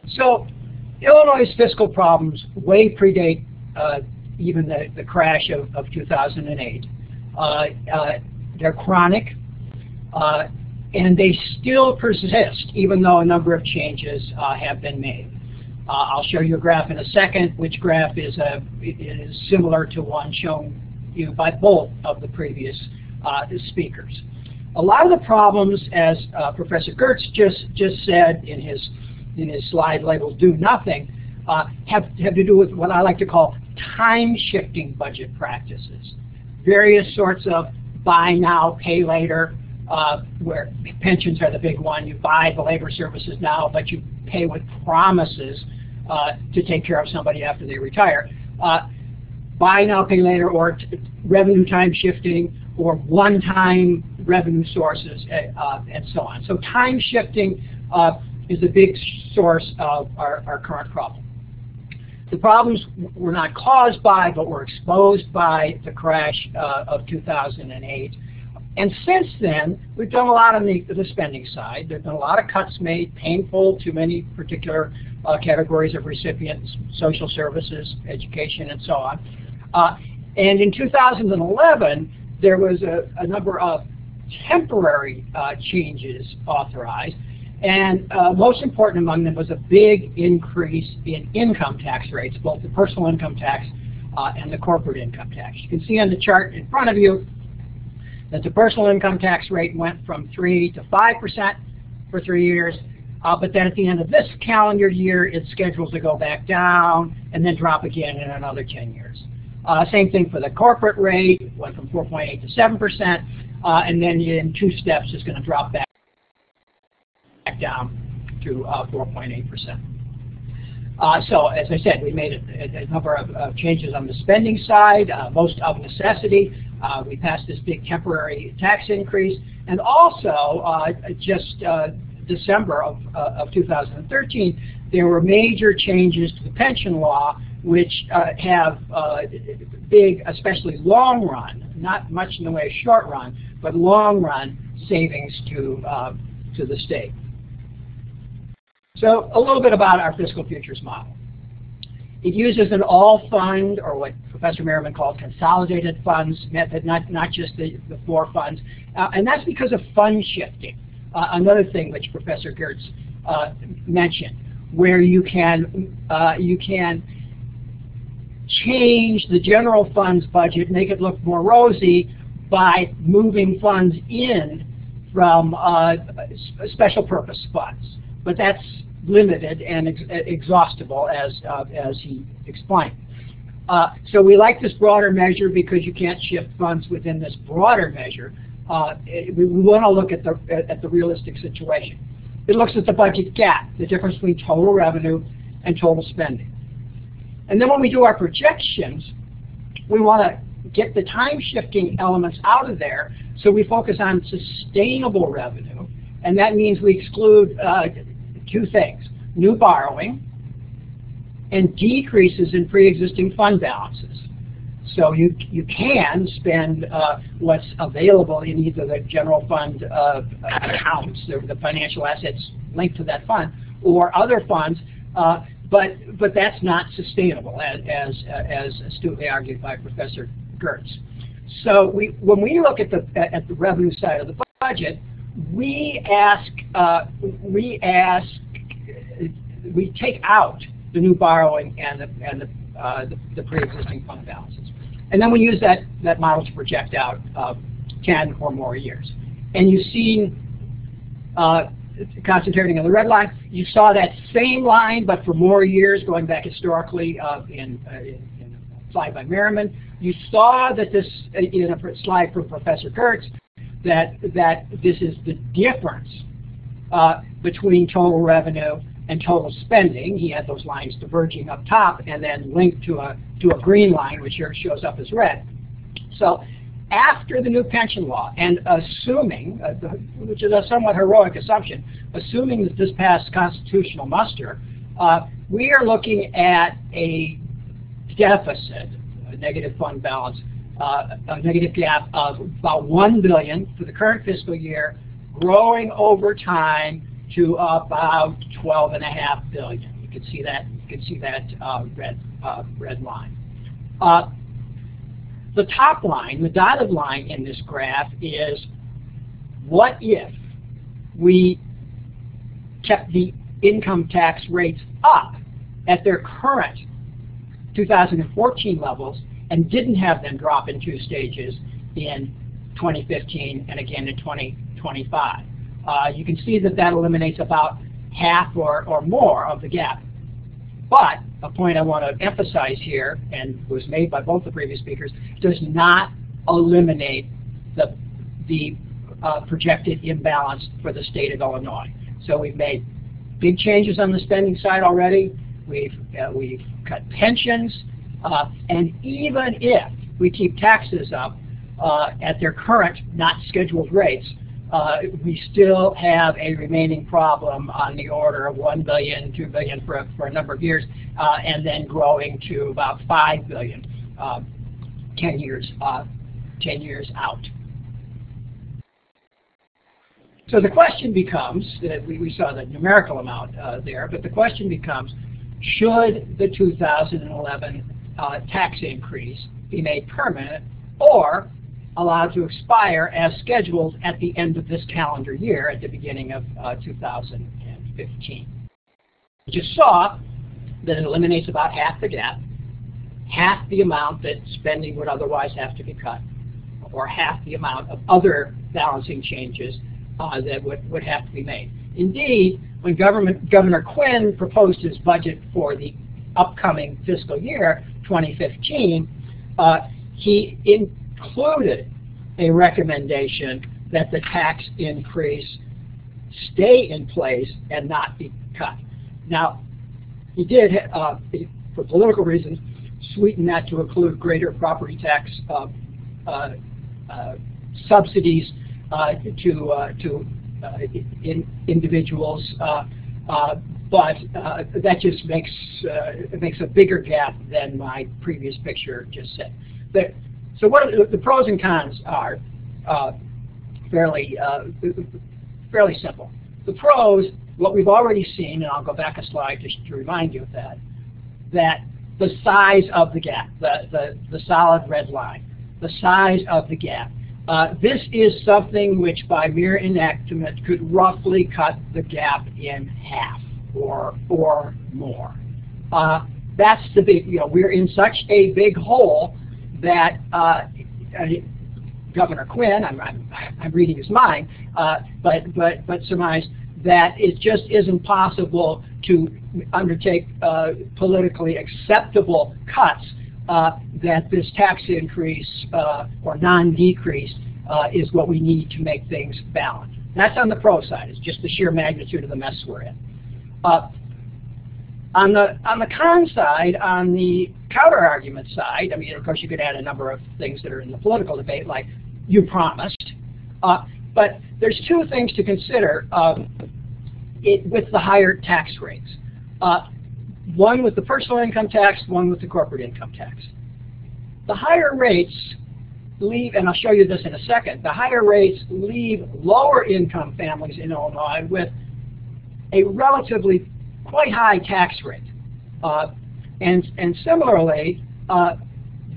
So Illinois' fiscal problems way predate even the crash of 2008. They're chronic, and they still persist, even though a number of changes have been made. I'll show you a graph in a second, which graph is similar to one shown you by both of the previous speakers. A lot of the problems, as Professor Gertz just said in his slide labeled "Do Nothing," have to do with what I like to call time-shifting budget practices. Various sorts of buy now, pay later, where pensions are the big one. You buy the labor services now, but you pay with promises to take care of somebody after they retire. Buy now, pay later, or revenue time shifting, or one-time revenue sources, and so on. So time shifting is a big source of our current problem. The problems were not caused by, but were exposed by the crash of 2008. And since then, we've done a lot on the spending side. There have been a lot of cuts made, painful to many particular categories of recipients, social services, education, and so on. And in 2011, there was a number of temporary changes authorized. And most important among them was a big increase in income tax rates, both the personal income tax and the corporate income tax. You can see on the chart in front of you that the personal income tax rate went from 3% to 5% for 3 years, but then at the end of this calendar year, it's scheduled to go back down and then drop again in another 10 years. Same thing for the corporate rate, went from 4.8 to 7%, and then in 2 steps it's going to drop back down to 4.8%. So as I said, we made a number of changes on the spending side, most of necessity. We passed this big temporary tax increase, and also just December of 2013, there were major changes to the pension law, which have big, especially long run, not much in the way of short run, but long run savings to the state. So a little bit about our fiscal futures model. It uses an all-fund, or what Professor Merriman called consolidated funds method, not just the 4 funds, and that's because of fund shifting. Another thing which Professor Gertz mentioned, where you can change the general funds budget, make it look more rosy by moving funds in from special purpose funds. But that's limited and exhaustible, as he explained. So we like this broader measure because you can't shift funds within this broader measure. We want to look at the realistic situation. It looks at the budget gap, the difference between total revenue and total spending. And then when we do our projections, we want to get the time-shifting elements out of there, so we focus on sustainable revenue, and that means we exclude 2 things: new borrowing and decreases in pre-existing fund balances. So you can spend what's available in either the general fund accounts, the financial assets linked to that fund, or other funds, but that's not sustainable, as astutely argued by Professor Gertz. So when we look at the revenue side of the budget, we take out the new borrowing and the pre-existing fund balances, and then we use that model to project out 10 or more years. And you've seen, concentrating on the red line, you saw that same line, but for more years, going back historically in a slide by Merriman. You saw that this, in a slide from Professor Gertz, that this is the difference between total revenue and total spending. He had those lines diverging up top and then linked to a green line, which here shows up as red. So after the new pension law, and assuming, which is a somewhat heroic assumption, assuming that this passed constitutional muster, we are looking at a deficit, a negative fund balance, a negative gap of about $1 billion for the current fiscal year, growing over time to about $12.5 billion. You can see that red line. The top line, the dotted line in this graph, is what if we kept the income tax rates up at their current 2014 levels and didn't have them drop in 2 stages in 2015 and again in 2025. You can see that eliminates about half or more of the gap. But a point I want to emphasize here, and was made by both the previous speakers, does not eliminate the projected imbalance for the state of Illinois. So we've made big changes on the spending side already. We've cut pensions, and even if we keep taxes up at their current, not scheduled rates, we still have a remaining problem on the order of $1 billion, $2 billion for a number of years, and then growing to about $5 billion 10 years out. So the question becomes, we saw the numerical amount there, but the question becomes, should the 2011 tax increase be made permanent or allowed to expire as scheduled at the end of this calendar year at the beginning of 2015? You just saw that it eliminates about half the gap, half the amount that spending would otherwise have to be cut, or half the amount of other balancing changes that would have to be made. Indeed, when Governor Quinn proposed his budget for the upcoming fiscal year, 2015, he included a recommendation that the tax increase stay in place and not be cut. Now, he did, for political reasons, sweeten that to include greater property tax subsidies to individuals, but that just makes a bigger gap than my previous picture just said. So what the pros and cons are fairly simple. The pros, what we've already seen, and I'll go back a slide to remind you of that the size of the gap, the solid red line, the size of the gap. This is something which by mere enactment could roughly cut the gap in half or more. That's the big, we're in such a big hole that Governor Quinn, I'm reading his mind, but surmised that it just isn't possible to undertake politically acceptable cuts, that this tax increase or non-decrease is what we need to make things balanced. That's on the pro side. It's just the sheer magnitude of the mess we're in. On the con side, on the counter-argument side, I mean, of course, you could add a number of things that are in the political debate, like you promised. But there's two things to consider with the higher tax rates. One with the personal income tax, one with the corporate income tax. The higher rates leave, and I'll show you this in a second, the higher rates leave lower income families in Illinois with a relatively quite high tax rate. And similarly,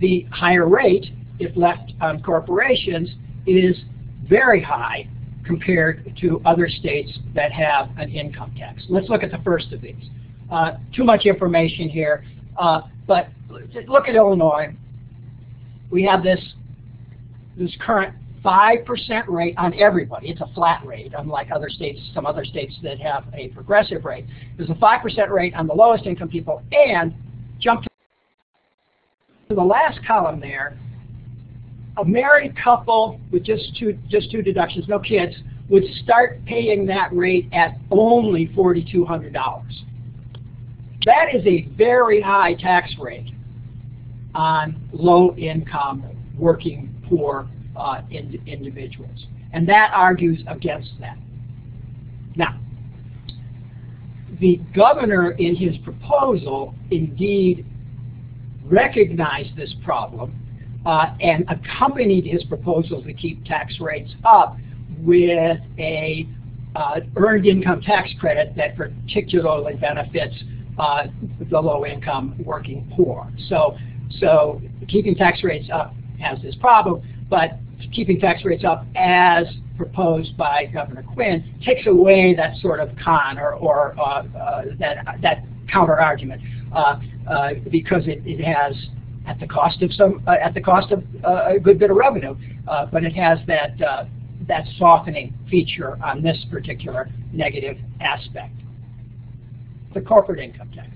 the higher rate, if left on corporations, is very high compared to other states that have an income tax. Let's look at the first of these. Too much information here, but look at Illinois. We have this current 5% rate on everybody. It's a flat rate, unlike other states, some other states that have a progressive rate. There's a 5% rate on the lowest income people, and jump to the last column there. A married couple with just two deductions, no kids, would start paying that rate at only $4,200. That is a very high tax rate on low-income, working, poor individuals. And that argues against that. Now, the governor in his proposal indeed recognized this problem and accompanied his proposal to keep tax rates up with a earned income tax credit that particularly benefits the low-income working poor. So keeping tax rates up has this problem, but keeping tax rates up as proposed by Governor Quinn takes away that sort of con or that counter argument because it has at the cost of a good bit of revenue, but it has that softening feature on this particular negative aspect. The corporate income tax.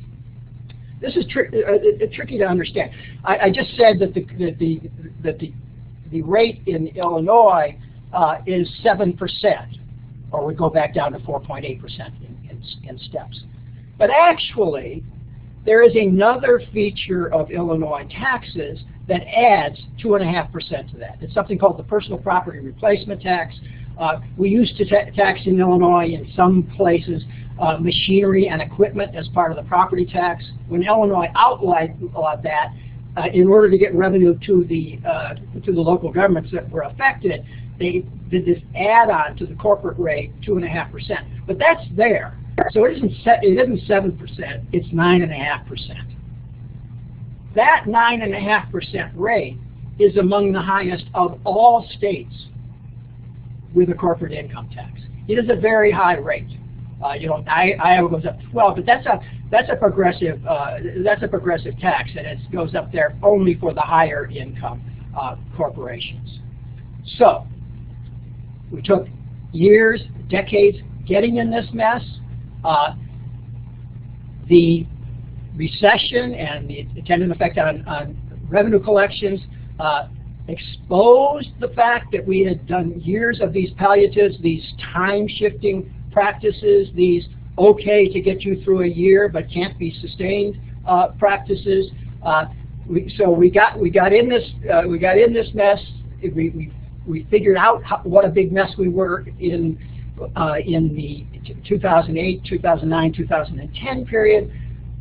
This is tricky to understand. I just said that the rate in Illinois is 7%, or we go back down to 4.8% in steps. But actually, there is another feature of Illinois taxes that adds 2.5% to that. It's something called the personal property replacement tax. We used to tax in Illinois in some places machinery and equipment as part of the property tax. When Illinois outlawed that, in order to get revenue to the local governments that were affected, they did this add-on to the corporate rate, 2.5%. But that's there, so it isn't 7%. It's 9.5%. That 9.5% rate is among the highest of all states with a corporate income tax. It is a very high rate. Iowa goes up to 12, but that's a progressive tax, and it goes up there only for the higher income corporations. So we took years, decades getting in this mess. The recession and the attendant effect on revenue collections exposed the fact that we had done years of these palliatives, these time-shifting practices, these okay to get you through a year but can't be sustained practices. So we got in this mess. We figured out what a big mess we were in the 2008, 2009, 2010 period.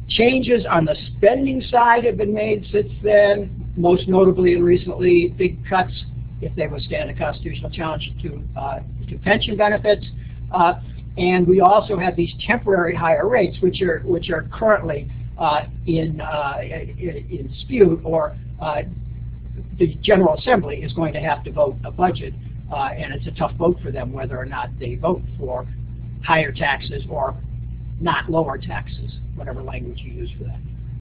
Changes on the spending side have been made since then, most notably and recently big cuts, if they withstand a constitutional challenge, to pension benefits. And we also have these temporary higher rates, which are currently in dispute, or the General Assembly is going to have to vote a budget, and it's a tough vote for them whether or not they vote for higher taxes or not lower taxes, whatever language you use for that.